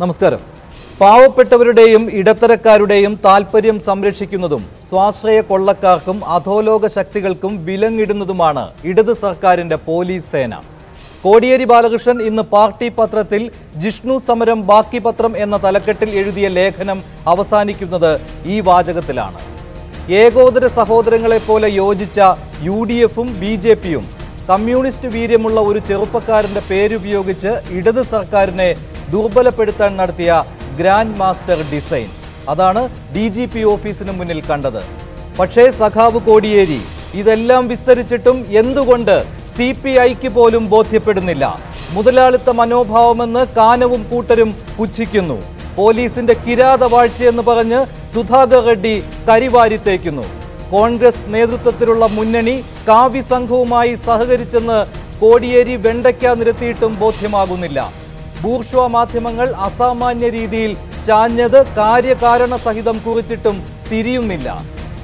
നമസ്കാരം. പാവപ്പെട്ടവരുടെയും ഇടത്തരക്കാരുടെയും താൽപര്യം സംരക്ഷിക്കുന്നതും സ്വാശ്രയ കൊള്ളക്കാർക്കും അധോലോക ശക്തികൾക്കും വിലങ്ങിടുന്നതുമാണ് ഇടത് സർക്കാരിന്റെ പോലീസ് സേന. കോടിയേരി ബാലകൃഷ്ണൻ ഇന്ന് പാർട്ടി പത്രത്തിൽ ജിഷ്ണു സമരം ബാക്കി പത്രം എന്ന തലക്കെട്ടിൽ എഴുതിയ ലേഖനം അവസാനിക്കുന്നത് ഈ വാചകത്തിലാണ്. ഏകോദര സഹോദരങ്ങളെപ്പോലെ യോജിച്ച UDFും BJPയും കമ്മ്യൂണിസ്റ്റ് വീര്യമുള്ള ഒരു ചെറുപ്പക്കാരന്റെ പേരുപയോഗിച്ച് ഇടത് സർക്കാരിനെ ദുർബലപ്പെടുത്താൻ നടത്തിയ ഗ്രാൻഡ് മാസ്റ്റർ ഡിസൈൻ. അതാണ് DGP ഓഫീസിന് മുന്നിൽ കണ്ടത്. പക്ഷേ സഖാവ് കോടിയേരി ഇതെല്ലാം വിസ്തരിച്ചിട്ടും എന്തുകൊണ്ട് CPIക്ക് പോലും ബോധ്യപ്പെടുന്നില്ല? മുതലാളിത്ത മനോഭാവമെന്ന് കാനവും കൂട്ടരും പുച്ഛിക്കുന്നു. പോലീസിന്റെ കിരാതവാഴ്ചയെന്ന് പറഞ്ഞ് സുധാകർ റെഡ്ഡി കരിവാരിത്തേക്കുന്നു. കോൺഗ്രസ് നേതൃത്വത്തിലുള്ള മുന്നണി കാവ്യ സംഘവുമായി സഹകരിച്ചെന്ന് കോടിയേരി വെണ്ടയ്ക്ക നിരത്തിയിട്ടും ബോധ്യമാകുന്നില്ല. ബൂർഷ്വാ മാധ്യമങ്ങൾ അസാമാന്യ രീതിയിൽ ചാഞ്ഞത് കാര്യകാരണ സഹിതം കുറിച്ചിട്ടും തിരിയുന്നില്ല.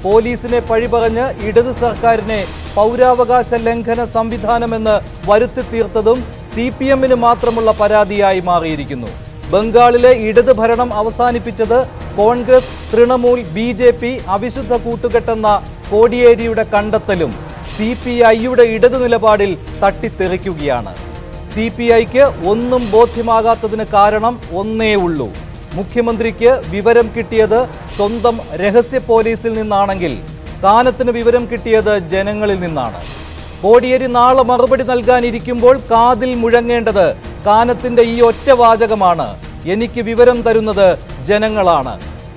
പോലീസിനെ പഴിപറഞ്ഞ് ഇടത് സർക്കാരിനെ പൗരാവകാശ ലംഘന സംവിധാനമെന്ന് വരുത്തി തീർത്തതും CPMന് മാത്രമുള്ള പരാതിയായി മാറിയിരിക്കുന്നു. ബംഗാളിലെ ഇടത് ഭരണം അവസാനിപ്പിച്ചത് കോൺഗ്രസ്, തൃണമൂൽ, BJP അവിശുദ്ധ കൂട്ടുകെട്ടെന്ന കോടിയേരിയുടെ കണ്ടെത്തലും CPIയുടെ ഇടതു നിലപാടിൽ തട്ടിത്തെറിക്കുകയാണ്. CPIക്ക് ഒന്നും ബോധ്യമാകാത്തതിന് കാരണം ഒന്നേ ഉള്ളൂ. മുഖ്യമന്ത്രിക്ക് വിവരം കിട്ടിയത് സ്വന്തം രഹസ്യ പോലീസിൽ നിന്നാണെങ്കിൽ കാനത്തിന് വിവരം കിട്ടിയത് ജനങ്ങളിൽ നിന്നാണ്. കോടിയേരി നാളെ മറുപടി നൽകാനിരിക്കുമ്പോൾ കാതിൽ മുഴങ്ങേണ്ടത് കാനത്തിന്റെ ഈ ഒറ്റ വാചകമാണ്: എനിക്ക് വിവരം തരുന്നത് ജനങ്ങളാണ്.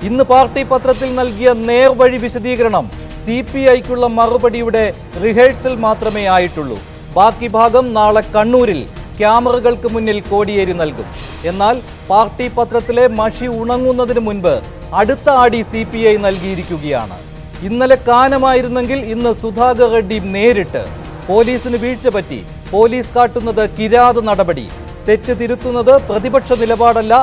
ഇന്ന് പാർട്ടി പത്രത്തിൽ നൽകിയ നേർവഴി വിശദീകരണം CPIക്കുള്ള മറുപടിയുടെ റിഹേഴ്സൽ മാത്രമേ ആയിട്ടുള്ളൂ. ബാക്കി ഭാഗം നാളെ കണ്ണൂരിൽ ക്യാമറകൾക്ക് മുന്നിൽ കോടിയേരി നൽകും. എന്നാൽ പാർട്ടി പത്രത്തിലെ മഷി ഉണങ്ങുന്നതിന് മുൻപ് അടുത്ത ആടി CPI നൽകിയിരിക്കുകയാണ്. ഇന്നലെ കാനമായിരുന്നെങ്കിൽ ഇന്ന് സുധാകർ റെഡ്ഡി നേരിട്ട് പോലീസിന് വീഴ്ച പറ്റി, പോലീസ് കാട്ടുന്നത് കിരാത നടപടി, തെറ്റ് തിരുത്തുന്നത് പ്രതിപക്ഷ നിലപാടല്ല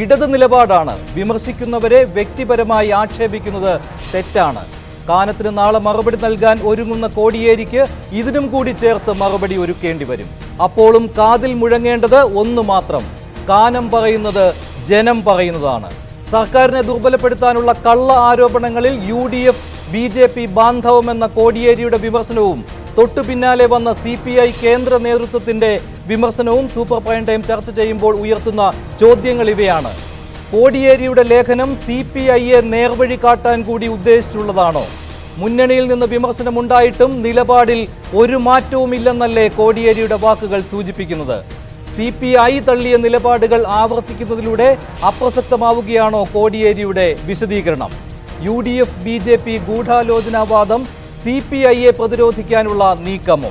ഇടത് നിലപാടാണ്, വിമർശിക്കുന്നവരെ വ്യക്തിപരമായി ആക്ഷേപിക്കുന്നത് തെറ്റാണ്. കാനത്തിന് നാളെ മറുപടി നൽകാൻ ഒരുങ്ങുന്ന കോടിയേരിക്ക് ഇതിനും കൂടി ചേർത്ത് മറുപടി ഒരുക്കേണ്ടി വരും. അപ്പോഴും കാതിൽ മുഴങ്ങേണ്ടത് ഒന്നു മാത്രം: കാനം പറയുന്നത് ജനം പറയുന്നതാണ്. സർക്കാരിനെ ദുർബലപ്പെടുത്താനുള്ള കള്ള ആരോപണങ്ങളിൽ UDF BJP ബാന്ധവമെന്ന കോടിയേരിയുടെ വിമർശനവും തൊട്ടു പിന്നാലെ വന്ന CPI കേന്ദ്ര നേതൃത്വത്തിന്റെ വിമർശനവും സൂപ്പർ പ്രൈം ടൈം ചർച്ച ചെയ്യുമ്പോൾ ഉയർത്തുന്ന ചോദ്യങ്ങൾ ഇവയാണ്. കോടിയേരിയുടെ ലേഖനം CPIയെ നേർവഴി കാട്ടാൻ കൂടി ഉദ്ദേശിച്ചുള്ളതാണോ? മുന്നണിയിൽ നിന്ന് വിമർശനമുണ്ടായിട്ടും നിലപാടിൽ ഒരു മാറ്റവുമില്ലെന്നല്ലേ കോടിയേരിയുടെ വാക്കുകൾ സൂചിപ്പിക്കുന്നത്? CPI തള്ളിയ നിലപാടുകൾ ആവർത്തിക്കുന്നതിലൂടെ അപ്രസക്തമാവുകയാണോ കോടിയേരിയുടെ വിശദീകരണം? UDF BJP ഗൂഢാലോചനാവാദം CPIയെ പ്രതിരോധിക്കാനുള്ള നീക്കമോ?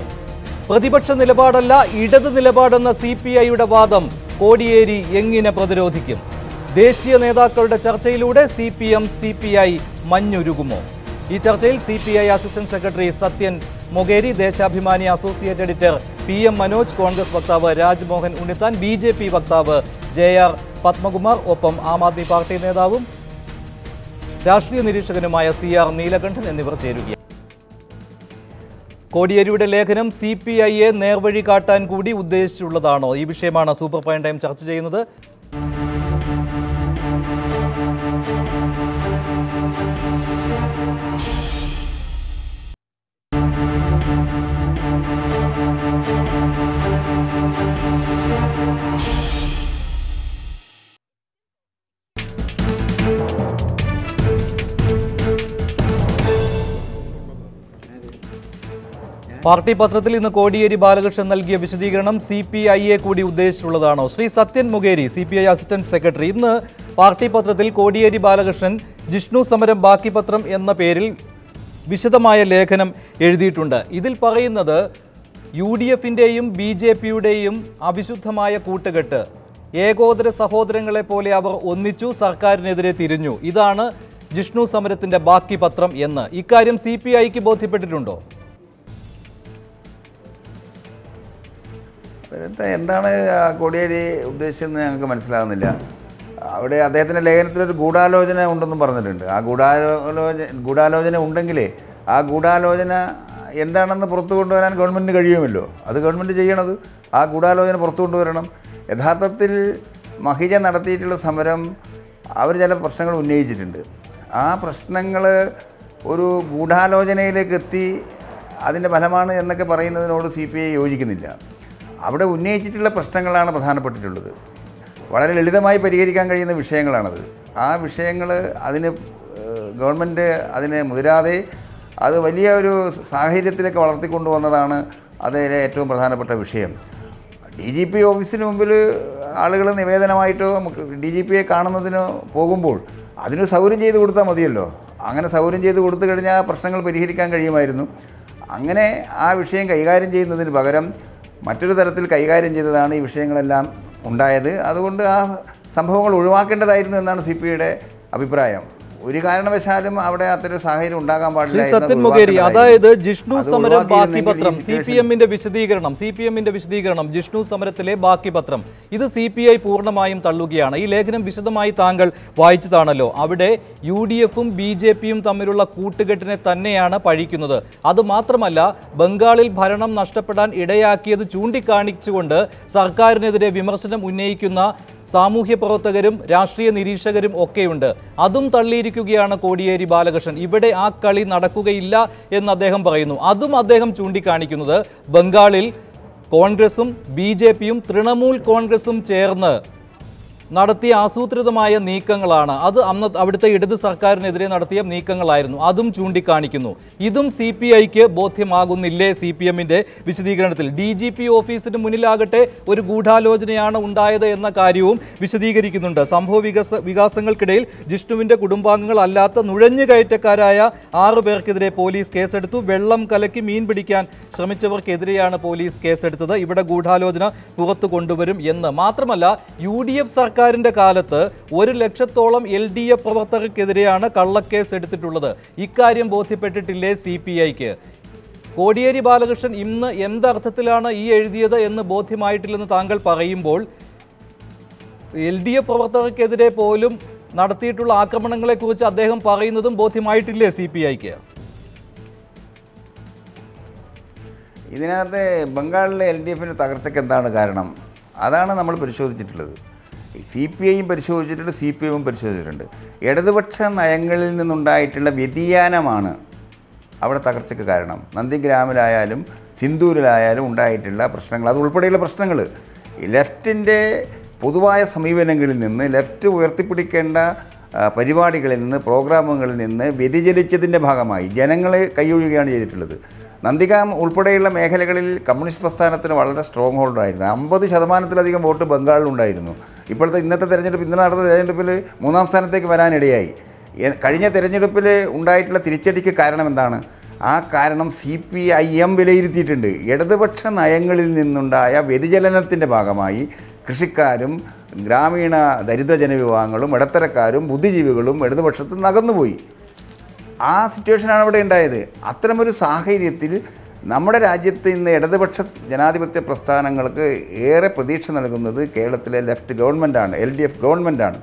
പ്രതിപക്ഷ നിലപാടല്ല ഇടത് നിലപാടെന്ന CPIയുടെ വാദം കോടിയേരി എങ്ങനെ പ്രതിരോധിക്കും? ദേശീയ നേതാക്കളുടെ ചർച്ചയിലൂടെ CPM CPI മഞ്ഞുരുകുമോ? ഈ ചർച്ചയിൽ CPI assistant secretary Sathyan Mokeri, Deshabhimani associate editor PM Manoj, Congress വക്താവ് രാജ്മോഹൻ ഉണ്ണിത്താൻ, BJP വക്താവ് JR പത്മകുമാർ, ഒപ്പം ആം ആദ്മി പാർട്ടി നേതാവും രാഷ്ട്രീയ നിരീക്ഷകനുമായ CR നീലകണ്ഠൻ എന്നിവർ ചേരുകയാണ്. കോടിയേരിയുടെ ലേഖനം CPIയെ നേർവഴി കാട്ടാൻ കൂടി ഉദ്ദേശിച്ചുള്ളതാണോ? ഈ വിഷയമാണ് സൂപ്പർ പ്രൈം ടൈം ചർച്ച ചെയ്യുന്നത്. പാർട്ടി പത്രത്തിൽ ഇന്ന് കോടിയേരി ബാലകൃഷ്ണൻ നൽകിയ വിശദീകരണം CPIയെ കൂടി ഉദ്ദേശിച്ചുള്ളതാണോ? Shri Sathyan Mokeri, CPI assistant secretary, ഇന്ന് പാർട്ടി പത്രത്തിൽ കോടിയേരി ബാലകൃഷ്ണൻ ജിഷ്ണു സമരം ബാക്കി പത്രം എന്ന പേരിൽ വിശദമായ ലേഖനം എഴുതിയിട്ടുണ്ട്. ഇതിൽ പറയുന്നത് UDFിൻ്റെയും BJPയുടെയും അവിശുദ്ധമായ കൂട്ടുകെട്ട്, ഏകോദര സഹോദരങ്ങളെ പോലെ അവർ ഒന്നിച്ചു സർക്കാരിനെതിരെ തിരിഞ്ഞു, ഇതാണ് ജിഷ്ണു സമരത്തിന്റെ ബാക്കി പത്രം എന്ന്. ഇക്കാര്യം CPIക്ക് ബോധ്യപ്പെട്ടിട്ടുണ്ടോ? എന്താണ് കോടിയേരി ഉദ്ദേശിച്ചതെന്ന് ഞങ്ങൾക്ക് മനസ്സിലാകുന്നില്ല. അവിടെ അദ്ദേഹത്തിൻ്റെ ലേഖനത്തിലൊരു ഗൂഢാലോചന ഉണ്ടെന്നും പറഞ്ഞിട്ടുണ്ട്. ആ ഗൂഢാലോചന ഉണ്ടെങ്കിലേ ആ ഗൂഢാലോചന എന്താണെന്ന് പുറത്തു കൊണ്ടുവരാൻ ഗവൺമെൻറ്റിന് കഴിയുമല്ലോ. അത് ഗവൺമെൻറ് ചെയ്യണത്. ആ ഗൂഢാലോചന പുറത്തു കൊണ്ടുവരണം. യഥാർത്ഥത്തിൽ മഹിജ നടത്തിയിട്ടുള്ള സമരം അവർ ചില പ്രശ്നങ്ങൾ ഉന്നയിച്ചിട്ടുണ്ട്. ആ പ്രശ്നങ്ങൾ ഒരു ഗൂഢാലോചനയിലേക്ക് എത്തി അതിൻ്റെ ഫലമാണ് എന്നൊക്കെ പറയുന്നതിനോട് CPI യോജിക്കുന്നില്ല. അവിടെ ഉന്നയിച്ചിട്ടുള്ള പ്രശ്നങ്ങളാണ് പ്രധാനപ്പെട്ടിട്ടുള്ളത്. വളരെ ലളിതമായി പരിഹരിക്കാൻ കഴിയുന്ന വിഷയങ്ങളാണത്. ആ വിഷയങ്ങൾ അതിന് ഗവൺമെൻറ് അതിനെ മുതിരാതെ അത് വലിയ ഒരു സാഹചര്യത്തിലേക്ക് വളർത്തിക്കൊണ്ടുവന്നതാണ് അതിലെ ഏറ്റവും പ്രധാനപ്പെട്ട വിഷയം. DGP ഓഫീസിന് മുമ്പിൽ ആളുകൾ നിവേദനമായിട്ടോ DGPയെ കാണുന്നതിനോ പോകുമ്പോൾ അതിന് സൗകര്യം ചെയ്ത് കൊടുത്താൽ മതിയല്ലോ. അങ്ങനെ സൗകര്യം ചെയ്ത് കൊടുത്തു കഴിഞ്ഞാൽ പ്രശ്നങ്ങൾ പരിഹരിക്കാൻ കഴിയുമായിരുന്നു. അങ്ങനെ ആ വിഷയം കൈകാര്യം ചെയ്യുന്നതിന് പകരം മറ്റൊരു തരത്തിൽ കൈകാര്യം ചെയ്തതാണ് ഈ വിഷയങ്ങളെല്ലാം ഉണ്ടായത്. അതുകൊണ്ട് ആ സംഭവങ്ങൾ ഒഴിവാക്കേണ്ടതായിരുന്നു എന്നാണ് CPIയുടെ അഭിപ്രായം. ഒരു കാരണവശാലും അവിടെ അത്തരം സാഹചര്യം ഉണ്ടാകാൻ പാടില്ല. സത്യൻ മുഖേരി, അതായത് ജിഷ്ണു സമരം ബാക്കി പത്രം, CPMന്റെ വിശദീകരണം ജിഷ്ണു സമരത്തിലെ ബാക്കി പത്രം, ഇത് CPI പൂർണ്ണമായും തള്ളുകയാണ്. ഈ ലേഖനം വിശദമായി താങ്കൾ വായിച്ചതാണല്ലോ. അവിടെ UDFും BJPയും തമ്മിലുള്ള കൂട്ടുകെട്ടിനെ തന്നെയാണ് പഴിക്കുന്നത്. അതുമാത്രമല്ല, ബംഗാളിൽ ഭരണം നഷ്ടപ്പെടാൻ ഇടയാക്കിയത് ചൂണ്ടിക്കാണിച്ചുകൊണ്ട് സർക്കാരിനെതിരെ വിമർശനം ഉന്നയിക്കുന്ന സാമൂഹ്യ പ്രവർത്തകരും രാഷ്ട്രീയ നിരീക്ഷകരും ഒക്കെയുണ്ട്. അതും തള്ളിയിരിക്കുകയാണ് കോടിയേരി ബാലകൃഷ്ണൻ. ഇവിടെ ആ കളി നടക്കുകയില്ല എന്ന് അദ്ദേഹം പറയുന്നു. അതും അദ്ദേഹം ചൂണ്ടിക്കാണിക്കുന്നത് ബംഗാളിൽ കോൺഗ്രസും BJPയും തൃണമൂൽ കോൺഗ്രസും ചേർന്ന് നടത്തിയ ആസൂത്രിതമായ നീക്കങ്ങളാണ്. അത് അവിടുത്തെ ഇടത് സർക്കാരിനെതിരെ നടത്തിയ നീക്കങ്ങളായിരുന്നു. അതും ചൂണ്ടിക്കാണിക്കുന്നു. ഇതും CPIക്ക് ബോധ്യമാകുന്നില്ലേ? CPMന്റെ വിശദീകരണത്തിൽ DGP ഓഫീസിന് മുന്നിലാകട്ടെ ഒരു ഗൂഢാലോചനയാണ് ഉണ്ടായത് എന്ന കാര്യവും വിശദീകരിക്കുന്നുണ്ട്. സംഭവ വികാസങ്ങൾക്കിടയിൽ ജിഷ്ണുവിന്റെ കുടുംബാംഗങ്ങൾ അല്ലാത്ത നുഴഞ്ഞുകയറ്റക്കാരായ 6 പേർക്കെതിരെ പോലീസ് കേസെടുത്തു. വെള്ളം കലക്കി മീൻ പിടിക്കാൻ ശ്രമിച്ചവർക്കെതിരെയാണ് പോലീസ് കേസെടുത്തത്. ഇവിടെ ഗൂഢാലോചന പുറത്തു കൊണ്ടുവരും എന്ന് മാത്രമല്ല, UDF സർക്കാരിന്റെ കാലത്ത് 1 ലക്ഷത്തോളം LDF പ്രവർത്തകർക്കെതിരെയാണ് കള്ളക്കേസ് എടുത്തിട്ടുള്ളത്. ഇക്കാര്യം ബോധ്യപ്പെട്ടിട്ടില്ലേ CPIക്ക്? കോടിയേരി ബാലകൃഷ്ണൻ ഇന്ന് എന്തർത്ഥത്തിലാണ് ഈ എഴുതിയത് എന്ന് ബോധ്യമായിട്ടില്ലെന്ന് താങ്കൾ പറയുമ്പോൾ, LDF പ്രവർത്തകർക്കെതിരെ പോലും നടത്തിയിട്ടുള്ള ആക്രമണങ്ങളെക്കുറിച്ച് അദ്ദേഹം പറയുന്നതും ബോധ്യമായിട്ടില്ലേ CPIക്ക്? ഇതിനകത്ത് ബംഗാളിലെ LDFന്റെ തകർച്ചയ്ക്ക് എന്താണ് കാരണം? അതാണ് നമ്മൾ പരിശോധിച്ചിട്ടുള്ളത്. CPIയും പരിശോധിച്ചിട്ടുണ്ട്, CPIയും പരിശോധിച്ചിട്ടുണ്ട്. ഇടതുപക്ഷ നയങ്ങളിൽ നിന്നുണ്ടായിട്ടുള്ള വ്യതിയാനമാണ് അവിടെ തകർച്ചയ്ക്ക് കാരണം. നന്ദിഗ്രാമിലായാലും സിന്ദൂരിലായാലും ഉണ്ടായിട്ടുള്ള പ്രശ്നങ്ങൾ, അതുൾപ്പെടെയുള്ള പ്രശ്നങ്ങൾ ലെഫ്റ്റിൻ്റെ പൊതുവായ സമീപനങ്ങളിൽ നിന്ന്, ലെഫ്റ്റ് ഉയർത്തിപ്പിടിക്കേണ്ട പരിപാടികളിൽ നിന്ന്, പ്രോഗ്രാമുകളിൽ നിന്ന് വ്യതിചലിച്ചതിൻ്റെ ഭാഗമായി ജനങ്ങളെ കൈയൊഴിയുകയാണ് ചെയ്തിട്ടുള്ളത്. നന്ദിഗ്രാം ഉൾപ്പെടെയുള്ള മേഖലകളിൽ കമ്മ്യൂണിസ്റ്റ് പ്രസ്ഥാനത്തിന് വളരെ സ്ട്രോങ് ഹോൾഡായിരുന്നു. 50% വോട്ട് ബംഗാളിലുണ്ടായിരുന്നു. ഇന്നത്തെ തെരഞ്ഞെടുപ്പ്, ഇന്നലെ നടന്ന തെരഞ്ഞെടുപ്പിൽ 3ാം സ്ഥാനത്തേക്ക് വരാനിടയായി. കഴിഞ്ഞ തെരഞ്ഞെടുപ്പിൽ ഉണ്ടായിട്ടുള്ള തിരിച്ചടിക്ക് കാരണം എന്താണ്? ആ കാരണം CPIM വിലയിരുത്തിയിട്ടുണ്ട്. ഇടതുപക്ഷ നയങ്ങളിൽ നിന്നുണ്ടായ വ്യതിചലനത്തിൻ്റെ ഭാഗമായി കൃഷിക്കാരും ഗ്രാമീണ ദരിദ്ര ജനവിഭാഗങ്ങളും ഇടത്തരക്കാരും ബുദ്ധിജീവികളും ഇടതുപക്ഷത്തിൽ നകന്നുപോയി. ആ സിറ്റുവേഷനാണ് അവിടെ ഉണ്ടായത്. അത്തരമൊരു സാഹചര്യത്തിൽ നമ്മുടെ രാജ്യത്ത് ഇന്ന് ഇടതുപക്ഷ ജനാധിപത്യ പ്രസ്ഥാനങ്ങൾക്ക് ഏറെ പ്രതീക്ഷ നൽകുന്നത് കേരളത്തിലെ ലെഫ്റ്റ് ഗവൺമെൻറ്റാണ്, LDF ഗവൺമെൻറ്റാണ്.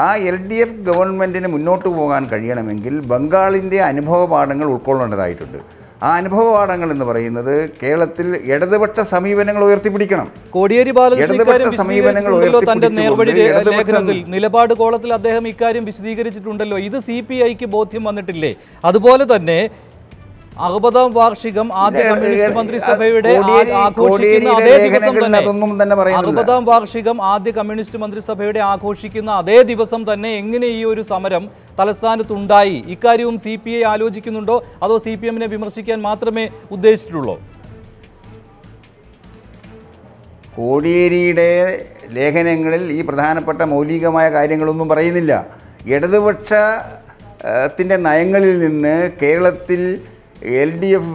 ആ LDF ഗവൺമെൻറ്റിന് മുന്നോട്ട് പോകാൻ കഴിയണമെങ്കിൽ ബംഗാളിൻ്റെ അനുഭവ പാഠങ്ങൾ ഉൾക്കൊള്ളേണ്ടതായിട്ടുണ്ട്. ആ അനുഭവ പാഠങ്ങൾ എന്ന് പറയുന്നത് കേരളത്തിൽ ഇടതുപക്ഷ സമീപനങ്ങൾ ഉയർത്തിപ്പിടിക്കണം. കോടിയേരി ബാലകൃഷ്ണൻ തന്റെ നേർവഴി ലേഖനത്തിൽ നിലപാട് കോളത്തിൽ അദ്ദേഹം ഇക്കാര്യം വിശദീകരിച്ചിട്ടുണ്ടല്ലോ. ഇത് CPIക്ക് ബോധ്യം വന്നിട്ടില്ലേ? അതുപോലെ തന്നെ 60ാം വാർഷികം ആദ്യ കമ്മ്യൂണിസ്റ്റ് മന്ത്രിസഭയുടെ ആഘോഷിക്കുന്ന അതേ ദിവസം തന്നെ 60ാം വാർഷികം ആദ്യ കമ്മ്യൂണിസ്റ്റ് മന്ത്രിസഭയുടെ ആഘോഷിക്കുന്ന അതേ ദിവസം തന്നെ എങ്ങനെ ഈ ഒരു സമരം തലസ്ഥാനത്തുണ്ടായി? ഇക്കാര്യവും CPI ആലോചിക്കുന്നുണ്ടോ? അതോ CPMനെ വിമർശിക്കാൻ മാത്രമേ ഉദ്ദേശിച്ചിട്ടുള്ളൂ? കോടിയേരിയുടെ ലേഖനങ്ങളിൽ ഈ പ്രധാനപ്പെട്ട മൗലികമായ കാര്യങ്ങളൊന്നും പറയുന്നില്ല. ഇടതുപക്ഷത്തിൻ്റെ നയങ്ങളിൽ നിന്ന് കേരളത്തിൽ LDF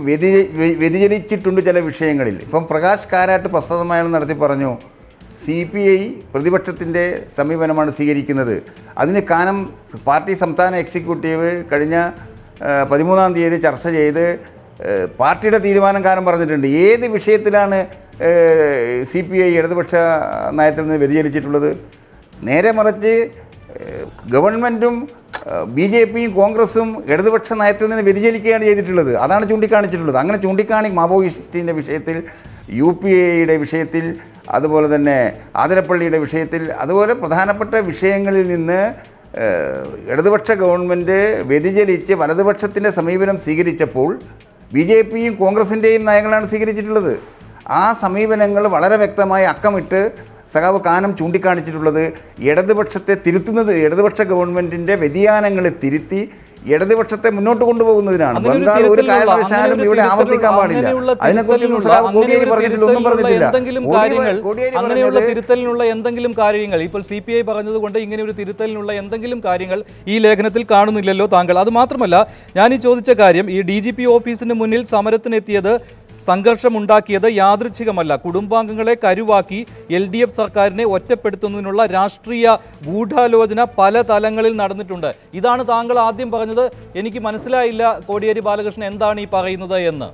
വ്യതിചലിച്ചിട്ടുണ്ട് ചില വിഷയങ്ങളിൽ. ഇപ്പം പ്രകാശ് കാരാട്ട് പ്രസ്താവന നടത്തി പറഞ്ഞു, CPI പ്രതിപക്ഷത്തിൻ്റെ സമീപനമാണ് സ്വീകരിക്കുന്നത്. അതിന് കാരണം പാർട്ടി സംസ്ഥാന എക്സിക്യൂട്ടീവ് കഴിഞ്ഞ 13ാം തീയതി ചർച്ച ചെയ്ത് പാർട്ടിയുടെ തീരുമാനം കാരണം പറഞ്ഞിട്ടുണ്ട്. ഏത് വിഷയത്തിലാണ് CPI ഇടതുപക്ഷ നയത്തിൽ നിന്ന് വ്യതിചലിച്ചിട്ടുള്ളത്? നേരെ മറിച്ച് ഗവൺമെൻറ്റും BJPയും കോൺഗ്രസും ഇടതുപക്ഷ നയത്തിൽ നിന്ന് വ്യതിചലിക്കുകയാണ് ചെയ്തിട്ടുള്ളത്. അതാണ് ചൂണ്ടിക്കാണിച്ചിട്ടുള്ളത്. അങ്ങനെ മാവോയിസ്റ്റിൻ്റെ വിഷയത്തിൽ, UPA-യുടെ വിഷയത്തിൽ, അതുപോലെ തന്നെ ആതിരപ്പള്ളിയുടെ വിഷയത്തിൽ, അതുപോലെ പ്രധാനപ്പെട്ട വിഷയങ്ങളിൽ നിന്ന് ഇടതുപക്ഷ ഗവൺമെൻറ് വ്യതിചലിച്ച് വലതുപക്ഷത്തിൻ്റെ സമീപനം സ്വീകരിച്ചപ്പോൾ BJPയും കോൺഗ്രസിൻ്റെയും നയങ്ങളാണ് സ്വീകരിച്ചിട്ടുള്ളത്. ആ സമീപനങ്ങൾ വളരെ വ്യക്തമായി അക്കമിട്ട് സഖാവ് കാനം ചൂണ്ടിക്കാണിച്ചിട്ടുള്ളത് ഇടതുപക്ഷ ഗവൺമെൻറ്റിൻ്റെ വ്യതിയാനങ്ങളെ തിരുത്തി ഇടതുപക്ഷത്തെ മുന്നോട്ട് കൊണ്ടുപോകുന്നതിനാണ്. ബംഗാൾ ഒരു കാരണവശാലും ഇവിടെ ആവർത്തിക്കാൻ പാടില്ല. അങ്ങനെയുള്ള തിരുത്തലിനുള്ള എന്തെങ്കിലും കാര്യങ്ങൾ ഇപ്പോൾ CPI പറഞ്ഞതുകൊണ്ട് ഇങ്ങനെ ഒരു തിരുത്തലിനുള്ള എന്തെങ്കിലും കാര്യങ്ങൾ ഈ ലേഖനത്തിൽ കാണുന്നില്ലല്ലോ താങ്കൾ? അത് മാത്രമല്ല, ഞാൻ ഈ ചോദിച്ച കാര്യം, ഈ DGP ഓഫീസിന് മുന്നിൽ സമരത്തിനെത്തിയത്, സംഘർഷമുണ്ടാക്കിയത് യാദൃച്ഛികമല്ല. കുടുംബാംഗങ്ങളെ കരുവാക്കി LDF സർക്കാരിനെ ഒറ്റപ്പെടുത്തുന്നതിനുള്ള രാഷ്ട്രീയ ഗൂഢാലോചന പല തലങ്ങളിൽ നടന്നിട്ടുണ്ട്. ഇതാണ് താങ്കൾ ആദ്യം പറഞ്ഞത്. എനിക്ക് മനസ്സിലായില്ല കോടിയേരി ബാലകൃഷ്ണൻ എന്താണ് ഈ പറയുന്നത് എന്ന്.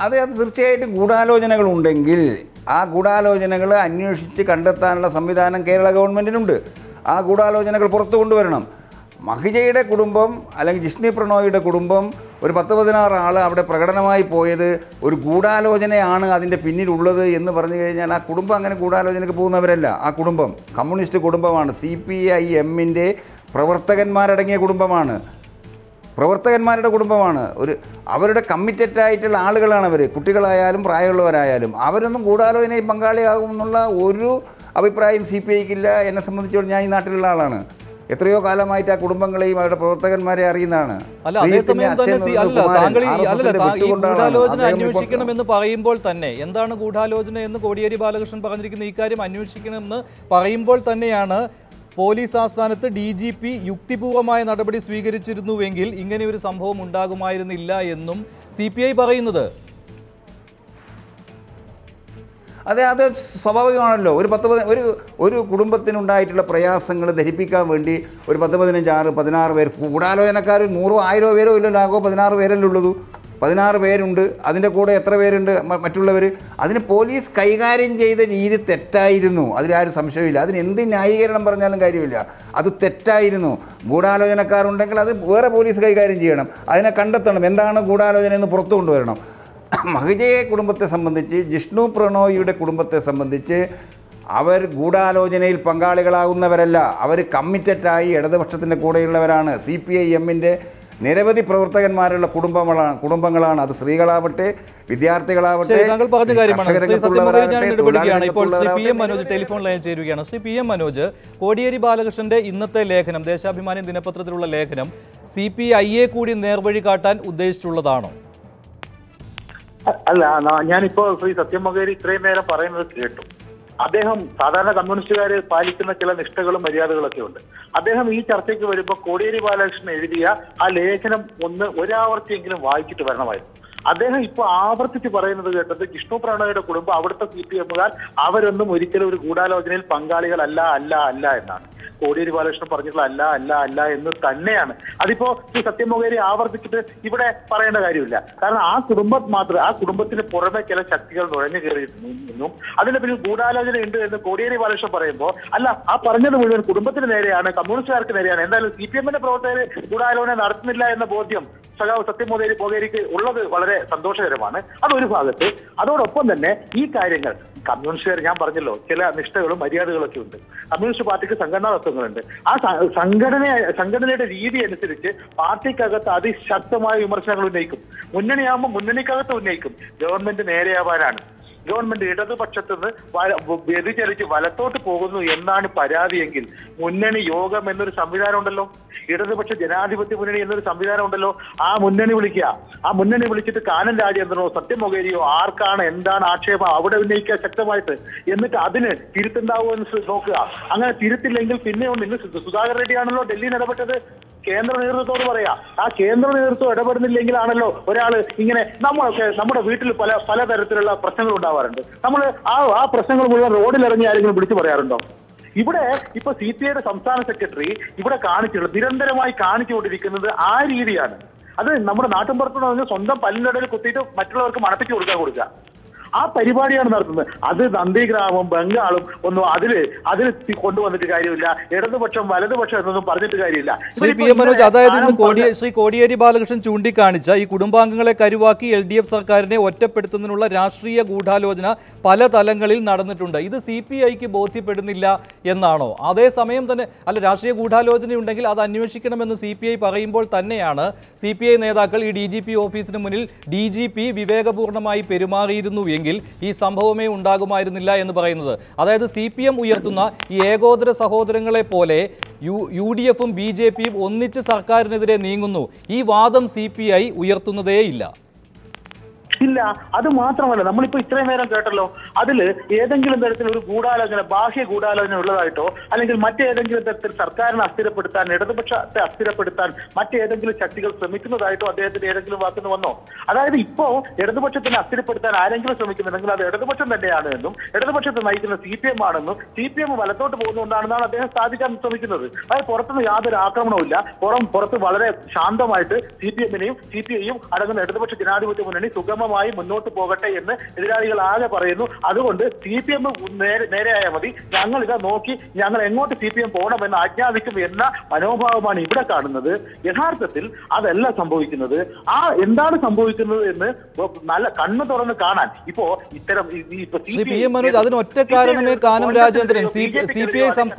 അത് തീർച്ചയായിട്ടും ഗൂഢാലോചനകൾ ഉണ്ടെങ്കിൽ ആ ഗൂഢാലോചനകൾ അന്വേഷിച്ച് കണ്ടെത്താനുള്ള സംവിധാനം കേരള ഗവൺമെൻറ്റിനുണ്ട്. ആ ഗൂഢാലോചനകൾ പുറത്തു കൊണ്ടുവരണം. മഹിജയുടെ കുടുംബം അല്ലെങ്കിൽ ജിഷ്ണു പ്രണോയിയുടെ കുടുംബം ഒരു 10-16 ആൾ അവിടെ പ്രകടനമായി പോയത് ഒരു ഗൂഢാലോചനയാണ് അതിൻ്റെ പിന്നിലുള്ളത് എന്ന് പറഞ്ഞു കഴിഞ്ഞാൽ ആ കുടുംബം അങ്ങനെ ഗൂഢാലോചനയ്ക്ക് പോകുന്നവരല്ല. ആ കുടുംബം കമ്മ്യൂണിസ്റ്റ് കുടുംബമാണ്. CPIM-ൻ്റെ പ്രവർത്തകന്മാരടങ്ങിയ കുടുംബമാണ്. പ്രവർത്തകന്മാരുടെ കുടുംബമാണ്. അവരുടെ കമ്മിറ്റഡ് ആയിട്ടുള്ള ആളുകളാണ് അവർ. കുട്ടികളായാലും പ്രായമുള്ളവരായാലും അവരൊന്നും ഗൂഢാലോചനയിൽ പങ്കാളിയാകും എന്നുള്ള ഒരു അഭിപ്രായം CPIക്കില്ല. എന്നെ സംബന്ധിച്ചോളം ഞാൻ ഈ നാട്ടിലുള്ള ആളാണ്. എത്രയോ കാലമായിട്ട് ആ കുടുംബങ്ങളെയും അവരുടെ പ്രവർത്തകന്മാരെ അറിയുന്നതാണ്. ഗൂഢാലോചന അന്വേഷിക്കണമെന്ന് പറയുമ്പോൾ തന്നെ എന്താണ് ഗൂഢാലോചന എന്ന് കോടിയേരി ബാലകൃഷ്ണൻ പറഞ്ഞിരിക്കുന്ന ഈ കാര്യം അന്വേഷിക്കണമെന്ന് പറയുമ്പോൾ തന്നെയാണ് പോലീസ് ആസ്ഥാനത്ത് DGP യുക്തിപൂർവമായ നടപടി സ്വീകരിച്ചിരുന്നുവെങ്കിൽ ഇങ്ങനെ ഒരു സംഭവം ഉണ്ടാകുമായിരുന്നില്ല എന്നും CPI പറയുന്നത്. അതെ, അത് സ്വാഭാവികമാണല്ലോ. ഒരു കുടുംബത്തിനുണ്ടായിട്ടുള്ള പ്രയാസങ്ങൾ ധരിപ്പിക്കാൻ വേണ്ടി ഒരു 10-15-16 പേർ ഗൂഢാലോചനക്കാർ 100-1000 പേരോ ഇല്ലല്ലോ. ആകോ 16 പേരല്ലേ ഉള്ളൂ. 16 പേരുണ്ട്. അതിൻ്റെ കൂടെ എത്ര പേരുണ്ട് മറ്റുള്ളവർ? അതിന് പോലീസ് കൈകാര്യം ചെയ്ത രീതി തെറ്റായിരുന്നു. അതിലാരും സംശയമില്ല. അതിന് എന്ത് ന്യായീകരണം പറഞ്ഞാലും കാര്യമില്ല. അത് തെറ്റായിരുന്നു. ഗൂഢാലോചനക്കാരുണ്ടെങ്കിൽ അത് വേറെ പോലീസ് കൈകാര്യം ചെയ്യണം. അതിനെ കണ്ടെത്തണം. എന്താണ് ഗൂഢാലോചന എന്ന് പുറത്തു കൊണ്ടുവരണം. മഹിജയെ കുടുംബത്തെ സംബന്ധിച്ച്, ജിഷ്ണു പ്രണോയിയുടെ കുടുംബത്തെ സംബന്ധിച്ച് അവർ ഗൂഢാലോചനയിൽ പങ്കാളികളാകുന്നവരല്ല. അവർ കമ്മിറ്റഡായി ഇടതുപക്ഷത്തിൻ്റെ കൂടെയുള്ളവരാണ്. CPIM-ൻ്റെ നിരവധി പ്രവർത്തകന്മാരുള്ള കുടുംബങ്ങളാണ്. അത് സ്ത്രീകളാവട്ടെ, വിദ്യാർത്ഥികളാവട്ടെ. താങ്കൾ പറഞ്ഞ കാര്യമാണ്. ഇപ്പോൾ ശ്രീ PM മനോജ് ടെലിഫോൺ ലൈനിൽ ചേരുകയാണ്. ശ്രീ PM മനോജ്, കോടിയേരി ബാലകൃഷ്ണന്റെ ഇന്നത്തെ ലേഖനം, ദേശാഭിമാനി ദിനപത്രത്തിലുള്ള ലേഖനം CPIയെ കൂടി നേർവഴി കാട്ടാൻ ഉദ്ദേശിച്ചുള്ളതാണോ? അല്ല, ഞാനിപ്പോ ശ്രീ സത്യം മൊകേരി ഇത്രയും നേരം പറയുന്നത് കേട്ടു. അദ്ദേഹം സാധാരണ കമ്മ്യൂണിസ്റ്റുകാർ പാലിക്കുന്ന ചില നിഷ്ഠകളും മര്യാദകളൊക്കെ ഉണ്ട്. അദ്ദേഹം ഈ ചർച്ചയ്ക്ക് വരുമ്പോൾ കോടിയേരി ബാലകൃഷ്ണൻ എഴുതിയ ആ ലേഖനം ഒരാവർത്തിയെങ്കിലും വായിച്ചിട്ട് വരണമായിരുന്നു. അദ്ദേഹം ഇപ്പൊ ആവർത്തിച്ച് പറയുന്നത് കേട്ടത് ജിഷ്ണു പ്രണോയിയുടെ കുടുംബം, അവിടുത്തെ CPM-കാർ അവരൊന്നും ഒരിക്കലും ഒരു ഗൂഢാലോചനയിൽ പങ്കാളികളല്ല എന്നാണ്. കോടിയേരി ബാലകൃഷ്ണൻ പറഞ്ഞിട്ടുള്ള അല്ല എന്ന് തന്നെയാണ്. അതിപ്പോ ഈ സത്യം മൊകേരി ആവർത്തിച്ചിട്ട് ഇവിടെ പറയേണ്ട കാര്യമില്ല. കാരണം ആ കുടുംബത്തിന് പുറമെ ചില ശക്തികൾ നുഴഞ്ഞു കയറിയിരുന്നു. അതിന്റെ പിന്നിൽ ഗൂഢാലോചന ഉണ്ട് എന്ന് കോടിയേരി ബാലകൃഷ്ണൻ പറയുമ്പോൾ, അല്ല, ആ പറഞ്ഞത് മുഴുവൻ കുടുംബത്തിന് നേരെയാണ്, കമ്മ്യൂണിസ്റ്റുകാർക്ക് നേരെയാണ്. എന്തായാലും CPM-ന്റെ പ്രവർത്തകർ ഗൂഢാലോചന നടത്തുന്നില്ല എന്ന ബോധ്യം സഖാവ് സത്യം മൊകേരിക്ക് ഉള്ളത് വളരെ സന്തോഷകരമാണ്. അതൊരു ഭാഗത്ത്. അതോടൊപ്പം തന്നെ ഈ കാര്യങ്ങൾ കമ്മ്യൂണിസ്റ്റുകാർ, ഞാൻ പറഞ്ഞല്ലോ, ചില നിഷ്ഠകളും മര്യാദകളൊക്കെ ഉണ്ട്. കമ്മ്യൂണിസ്റ്റ് പാർട്ടിക്ക് സംഘടനാ തത്വങ്ങളുണ്ട്. ആ സംഘടനയുടെ രീതി അനുസരിച്ച് പാർട്ടിക്കകത്ത് അതിശക്തമായ വിമർശനങ്ങൾ ഉന്നയിക്കും. മുന്നണിയാകുമ്പോൾ മുന്നണിക്കകത്ത് ഉന്നയിക്കും. ഗവൺമെന്റ് നേരെയാവാനാണ്, ഗവൺമെന്റ് ഇടതുപക്ഷത്ത് നിന്ന് വ്യതിചലിച്ച് വലത്തോട്ട് പോകുന്നു എന്നാണ് പരാതിയെങ്കിൽ മുന്നണി യോഗം എന്നൊരു സംവിധാനം ഉണ്ടല്ലോ, ഇടതുപക്ഷ ജനാധിപത്യ മുന്നണി എന്നൊരു സംവിധാനം ഉണ്ടല്ലോ. ആ മുന്നണി വിളിക്കുക. ആ മുന്നണി വിളിച്ചിട്ട് കാനം രാജേന്ദ്രനോ സത്യം മൊകേരിയോ ആർക്കാണ് എന്താണ് ആക്ഷേപം അവിടെ ഉന്നയിക്കുക ശക്തമായിട്ട്. എന്നിട്ട് അതിന് തിരുത്തുണ്ടാവുമോ എന്ന് നോക്കുക. അങ്ങനെ തിരുത്തില്ലെങ്കിൽ പിന്നെ ഇന്ന് സുധാകർ റെഡ്ഡിയാണല്ലോ ഡൽഹിയിൽ ഇടപെട്ടത്. കേന്ദ്ര നേതൃത്വത്തോട് പറയാ. ആ കേന്ദ്ര നേതൃത്വം ഇടപെടുന്നില്ലെങ്കിലാണല്ലോ ഒരാൾ ഇങ്ങനെ, നമ്മുടെ വീട്ടിൽ പലതരത്തിലുള്ള പ്രശ്നങ്ങൾ ഉണ്ടാവാറുണ്ട്. നമ്മൾ ആ പ്രശ്നങ്ങൾ മുഴുവൻ റോഡിലിറങ്ങി ആരെങ്കിലും വിളിച്ചു പറയാറുണ്ടോ? ഇവിടെ ഇപ്പൊ CPIയുടെ സംസ്ഥാന സെക്രട്ടറി ഇവിടെ നിരന്തരമായി കാണിച്ചുകൊണ്ടിരിക്കുന്നത് ആ രീതിയാണ്. അത് നമ്മുടെ നാട്ടിൻപുറത്ത് സ്വന്തം പല്ലിനിടയിൽ കുത്തിയിട്ട് മറ്റുള്ളവർക്ക് മണപ്പിച്ച് കൊടുക്കുക. ആ പരിപാടിയാണ് നടത്തുന്നത്. അത് നന്ദിഗ്രാമം ബംഗാളും ഒന്നും അതിൽ കൊണ്ടുവന്നിട്ട് കാര്യമില്ല. ഇടതുപക്ഷം വലതുപക്ഷം എന്നൊന്നും പറഞ്ഞിട്ട് കാര്യമില്ല. ശ്രീ പി എം മനോജ്, അതായത് ഇന്ന് ശ്രീ കോടിയേരി ബാലകൃഷ്ണൻ ചൂണ്ടിക്കാണിച്ച ഈ കുടുംബാംഗങ്ങളെ കരുവാക്കി LDF സർക്കാരിനെ ഒറ്റപ്പെടുത്തുന്നതിനുള്ള രാഷ്ട്രീയ ഗൂഢാലോചന പല തലങ്ങളിൽ നടന്നിട്ടുണ്ട്. ഇത് CPIക്ക് ബോധ്യപ്പെടുന്നില്ല എന്നാണോ? അതേസമയം തന്നെ അല്ല, രാഷ്ട്രീയ ഗൂഢാലോചന ഉണ്ടെങ്കിൽ അത് അന്വേഷിക്കണമെന്ന് CPI പറയുമ്പോൾ തന്നെയാണ് CPI നേതാക്കൾ ഈ DGP ഓഫീസിന് മുന്നിൽ DGP വിവേകപൂർണമായി പെരുമാറിയിരുന്നു എങ്കിൽ ഈ സംഭവമേ ഉണ്ടാകുമായിരുന്നില്ല എന്ന് പറയുന്നത്. അതായത് CPM ഉയർത്തുന്ന ഈ ഏകോദര സഹോദരങ്ങളെ പോലെ UDFും BJPയും ഒന്നിച്ച് സർക്കാരിനെതിരെ നീങ്ങുന്നു. ഈ വാദം CPI ഉയർത്തുന്നതേയില്ല. ഇല്ല, അത് മാത്രമല്ല, നമ്മളിപ്പോ ഇത്രയും നേരം കേട്ടല്ലോ, അതില് ഏതെങ്കിലും തരത്തിൽ ഒരു ഗൂഢാലോചന, ബാഹ്യ ഗൂഢാലോചന ഉള്ളതായിട്ടോ അല്ലെങ്കിൽ മറ്റേതെങ്കിലും തരത്തിൽ സർക്കാരിനെ അസ്ഥിരപ്പെടുത്താൻ, ഇടതുപക്ഷത്തെ അസ്ഥിരപ്പെടുത്താൻ മറ്റേതെങ്കിലും ശക്തികൾ ശ്രമിക്കുന്നതായിട്ടോ അദ്ദേഹത്തിന് ഏതെങ്കിലും വാക്കിന് വന്നോ? അതായത് ഇപ്പോ ഇടതുപക്ഷത്തിനെ അസ്ഥിരപ്പെടുത്താൻ ആരെങ്കിലും ശ്രമിക്കുന്നുണ്ടെങ്കിൽ അത് ഇടതുപക്ഷം തന്നെയാണ് എന്നും ഇടതുപക്ഷത്തെ നയിക്കുന്ന CPM ആണെന്നും CPM വലത്തോട്ട് പോകുന്നതുകൊണ്ടാണെന്നാണ് അദ്ദേഹം സ്ഥാപിക്കാൻ ശ്രമിക്കുന്നത്. അതായത് പുറത്തുനിന്ന് യാതൊരു ആക്രമണവും ഇല്ല. പുറത്ത് വളരെ ശാന്തമായിട്ട് CPMനെയും CPIയും അടങ്ങുന്ന ഇടതുപക്ഷ ജനാധിപത്യ മുന്നണി സുഗമമായി മുന്നോട്ട് പോകട്ടെ എന്ന് എതിരാളികൾ ആകെ പറയുന്നു. അതുകൊണ്ട് CPM നേരെയായാൽ മതി, ഞങ്ങൾ ഇതാ നോക്കി ഞങ്ങൾ എങ്ങോട്ട് CPM പോകണമെന്ന് ആജ്ഞാപിക്കും എന്ന മനോഭാവമാണ് ഇവിടെ കാണുന്നത്. യഥാർത്ഥത്തിൽ അതല്ല സംഭവിക്കുന്നത്. എന്താണ് സംഭവിക്കുന്നത് എന്ന് നല്ല കണ്ണു തുറന്ന് കാണാൻ ഇപ്പോ ഇത്തരം ശ്രീ പി എം മനോജ്, അതിന് ഒറ്റ കാരണമേ കാനം രാജേന്ദ്രൻ CPI സംസ്ഥാന